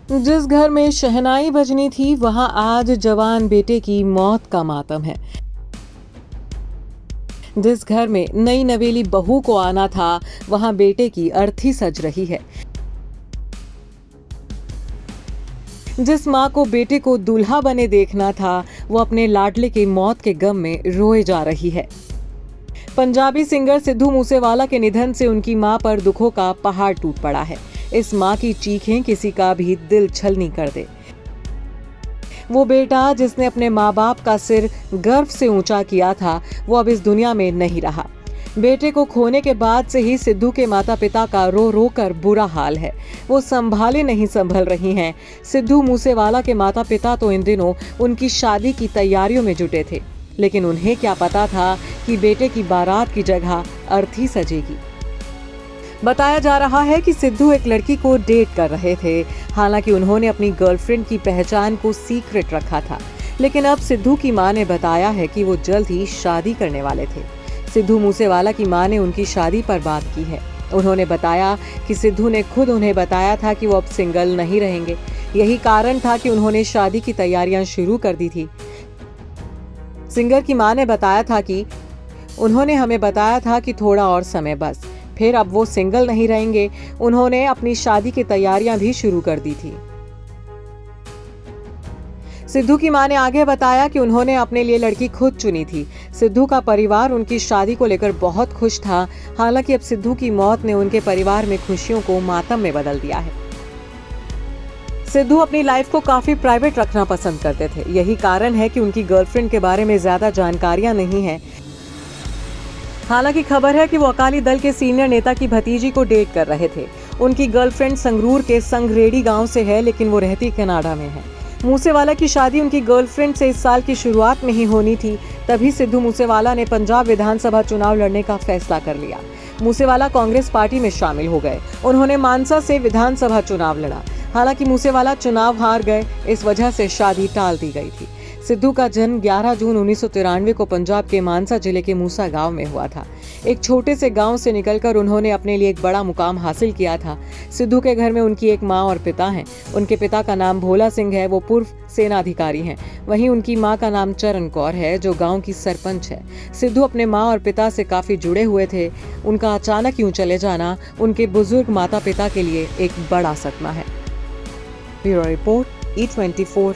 जिस घर में शहनाई बजनी थी वहां आज जवान बेटे की मौत का मातम है। जिस घर में नई नवेली बहू को आना था वहां बेटे की अर्थी सज रही है। जिस मां को बेटे को दूल्हा बने देखना था वो अपने लाडले की मौत के गम में रोए जा रही है। पंजाबी सिंगर सिद्धू मूसेवाला के निधन से उनकी मां पर दुखों का पहाड़ टूट पड़ा है। इस मां की चीखें किसी का भी दिल छलनी कर दे। वो बेटा जिसने अपने माँ बाप का सिर गर्व से ऊंचा किया था वो अब इस दुनिया में नहीं रहा। बेटे को खोने के बाद से ही सिद्धू के माता पिता का रो रो कर बुरा हाल है। वो संभाले नहीं संभल रही हैं। सिद्धू मूसेवाला के माता पिता तो इन दिनों उनकी शादी की तैयारियों में जुटे थे, लेकिन उन्हें क्या पता था कि बेटे की बारात की जगह अर्थी सजेगी। बताया जा रहा है कि सिद्धू एक लड़की को डेट कर रहे थे। हालांकि उन्होंने अपनी गर्लफ्रेंड की पहचान को सीक्रेट रखा था, लेकिन अब सिद्धू की मां ने बताया है कि वो जल्द ही शादी करने वाले थे। सिद्धू मूसेवाला की मां ने उनकी शादी पर बात की है। उन्होंने बताया कि सिद्धू ने खुद उन्हें बताया था कि वो अब सिंगल नहीं रहेंगे। यही कारण था कि उन्होंने शादी की तैयारियां शुरू कर दी थी। सिंगर की मां ने बताया था कि उन्होंने हमें बताया था कि थोड़ा और समय बस, फिर अब वो सिंगल नहीं रहेंगे। उन्होंने अपनी शादी की तैयारियां भी शुरू कर दी थी। सिद्धू की मां ने आगे बताया कि उन्होंने अपने लिए लड़की खुद चुनी थी। सिद्धू का परिवार उनकी शादी को लेकर बहुत खुश था। हालांकि अब सिद्धू की मौत ने उनके परिवार में खुशियों को मातम में बदल दिया है। सिद्धू अपनी लाइफ को काफी प्राइवेट रखना पसंद करते थे। यही कारण है कि उनकी गर्लफ्रेंड के बारे में ज्यादा जानकारियां नहीं है। हालांकि खबर है कि वो अकाली दल के सीनियर नेता की भतीजी को डेट कर रहे थे। उनकी गर्लफ्रेंड संगरूर के संगरेडी गांव से है, लेकिन वो रहती कनाडा में है। मूसेवाला की शादी उनकी गर्लफ्रेंड से इस साल की शुरुआत में ही होनी थी। तभी सिद्धू मूसेवाला ने पंजाब विधानसभा चुनाव लड़ने का फैसला कर लिया। मूसेवाला कांग्रेस पार्टी में शामिल हो गए। उन्होंने मानसा से विधानसभा चुनाव लड़ा। हालांकि मूसेवाला चुनाव हार गए, इस वजह से शादी टाल दी गई थी। सिद्धू का जन्म 11 जून 1993 को पंजाब के मानसा जिले के मूसा गांव में हुआ था। एक छोटे से गांव से निकलकर उन्होंने अपने लिए एक बड़ा मुकाम हासिल किया था। सिद्धू के घर में उनकी एक मां और पिता हैं। उनके पिता का नाम भोला सिंह है, वो पूर्व सेना अधिकारी हैं। वहीं उनकी मां का नाम चरण कौर है, जो गांव की सरपंच है। सिद्धू अपने मां और पिता से काफी जुड़े हुए थे। उनका अचानक यूं चले जाना उनके बुजुर्ग माता पिता के लिए एक बड़ा सदमा है। Bureau report, E24।